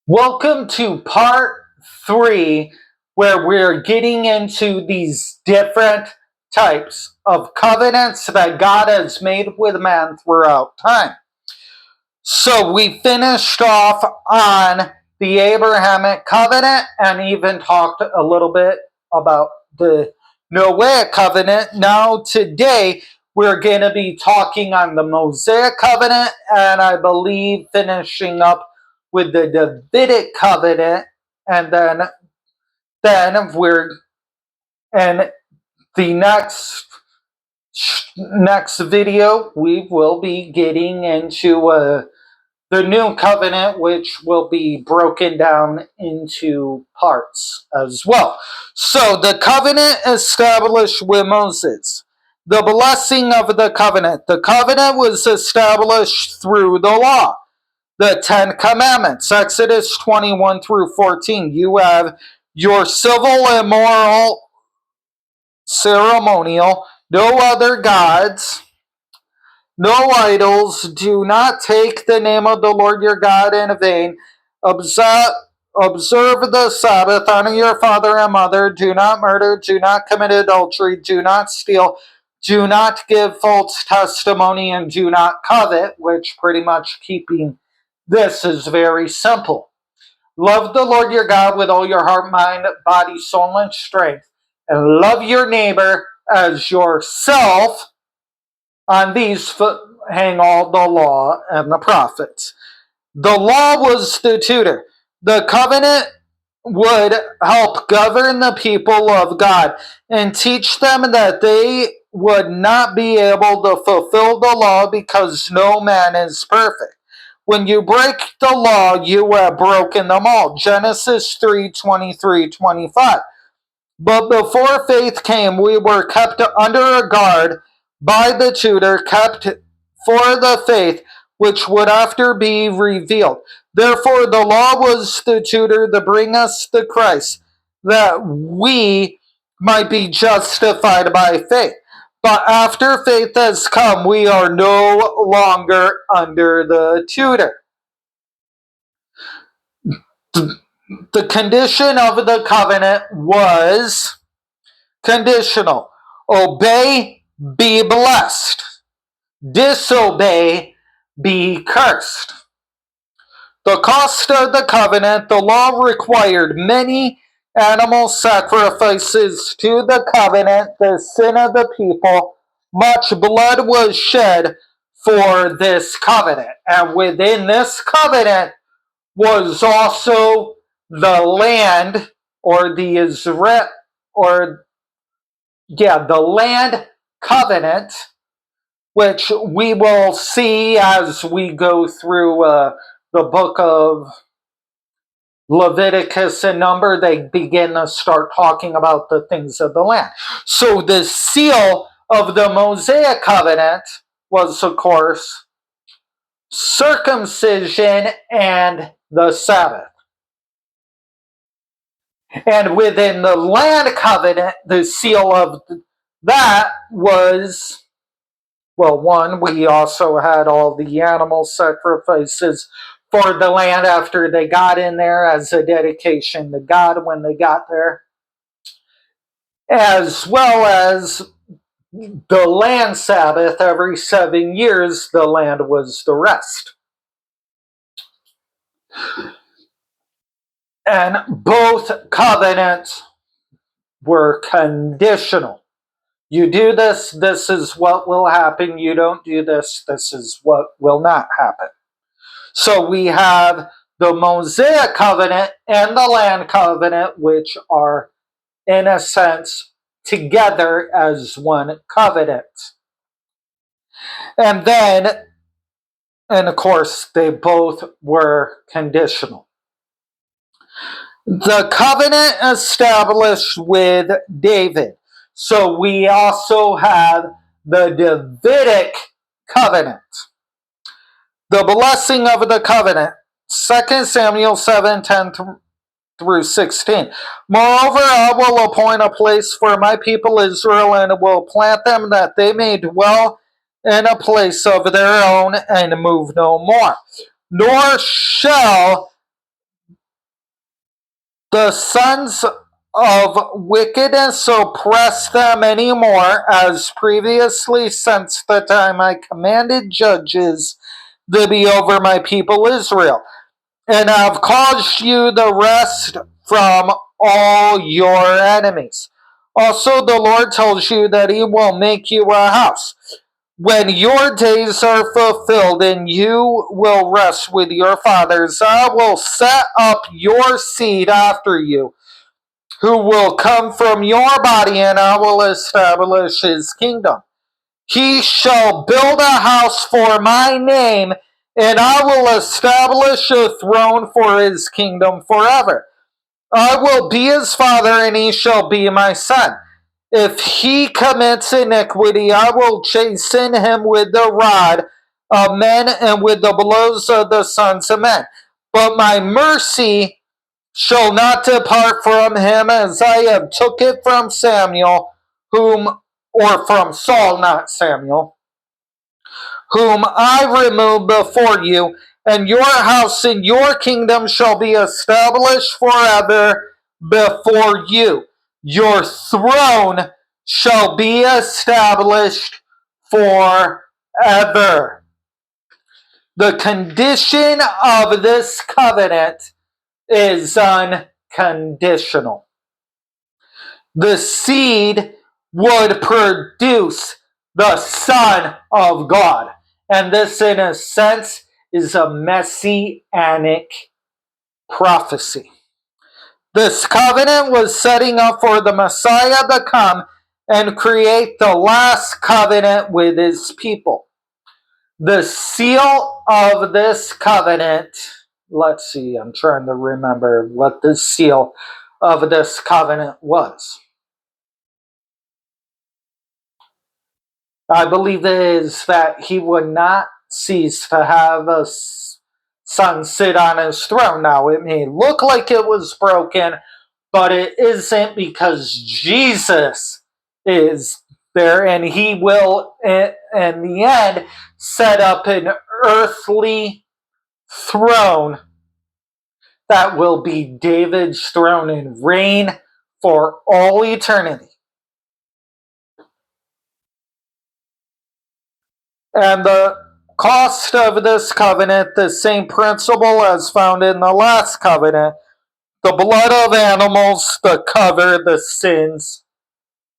Welcome to part 3, where we're getting into these different types of covenants that God has made with man throughout time. So we finished off on the Abrahamic covenant and even talked a little bit about the Noahic covenant. Now, today, we're going to be talking on the Mosaic covenant and I believe finishing up with the Davidic covenant, and then we're in the next video we will be getting into the new covenant, which will be broken down into parts as well. So the covenant established with Moses. The blessing of the covenant. The covenant was established through the law. The Ten Commandments, Exodus 21 through 14. You have your civil and moral ceremonial, no other gods, no idols, do not take the name of the Lord your God in vain, observe the Sabbath, honor your father and mother, do not murder, do not commit adultery, do not steal, do not give false testimony, and do not covet, which pretty much keeping this is very simple. Love the Lord your God with all your heart, mind, body, soul, and strength, and love your neighbor as yourself. On these hang all the law and the prophets. The law was the tutor. The covenant would help govern the people of God and teach them that they would not be able to fulfill the law because no man is perfect. When you break the law, you have broken them all. Genesis 3:23-25. But before faith came, we were kept under a guard by the tutor, kept for the faith which would after be revealed. Therefore, the law was the tutor to bring us to Christ, that we might be justified by faith. But after faith has come, we are no longer under the tutor. The condition of the covenant was conditional. Obey, be blessed. Disobey, be cursed. The cost of the covenant, the law required many animal sacrifices to the covenant, the sin of the people. Much blood was shed for this covenant. And within this covenant was also the land, or the Israel, or the land covenant, which we will see as we go through the book of Leviticus and Number. They begin to start talking about the things of the land. So the seal of the Mosaic covenant was, of course, circumcision and the Sabbath. And within the land covenant, the seal of that was, well, one, we also had all the animal sacrifices for the land after they got in there as a dedication to God when they got there, as well as the land Sabbath. Every 7 years, the land was the rest. And both covenants were conditional. You do this, this is what will happen. You don't do this, this is what will not happen. So we have the Mosaic covenant and the land covenant, which are, in a sense, together as one covenant. And of course, they both were conditional. The covenant established with David. So we also have the Davidic covenant. The blessing of the covenant. 2 Samuel 7:10 through 16. Moreover, I will appoint a place for my people Israel, and will plant them that they may dwell in a place of their own and move no more. nor shall the sons of wickedness oppress them any more, as previously, since the time I commanded judges to be over my people Israel, and have caused you the rest from all your enemies. Also, the Lord tells you that He will make you a house. When your days are fulfilled and you will rest with your fathers, I will set up your seed after you, who will come from your body, and I will establish His kingdom. He shall build a house for my name, and I will establish a throne for his kingdom forever. I will be his father, and he shall be my son. If he commits iniquity, I will chasten him with the rod of men and with the blows of the sons of men. But my mercy shall not depart from him, as I have took it from Samuel, or from Saul, not Samuel, whom I remove before you, and your house and your kingdom shall be established forever before you. Your throne shall be established forever. The condition of this covenant is unconditional. The seed would produce the Son of God. And this, in a sense, is a messianic prophecy. This covenant was setting up for the Messiah to come and create the last covenant with his people. The seal of this covenant, let's see, I'm trying to remember what the seal of this covenant was. I believe it is that he would not cease to have a son sit on his throne. Now, it may look like it was broken, but it isn't, because Jesus is there, and he will, in the end, set up an earthly throne that will be David's throne and reign for all eternity. And the cost of this covenant, the same principle as found in the last covenant, the blood of animals to cover the sins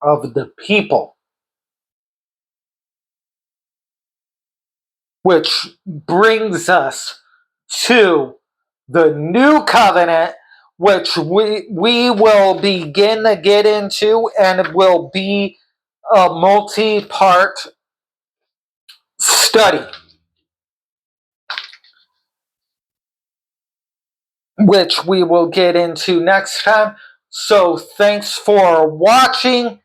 of the people. Which brings us to the new covenant, which we will begin to get into, and it will be a multi-part study, which we will get into next time. So thanks for watching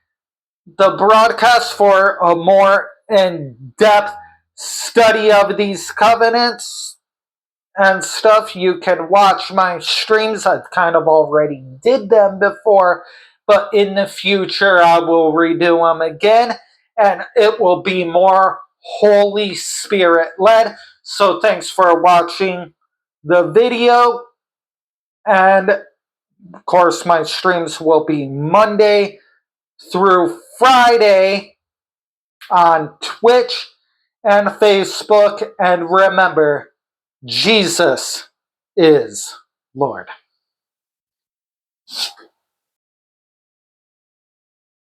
the broadcast. For a more in-depth study of these covenants and stuff, you can watch my streams. I've kind of already did them before, but in the future I will redo them again, and it will be more Holy Spirit led. So thanks for watching the video, and of course my streams will be Monday through Friday on Twitch and Facebook. And remember, Jesus is Lord.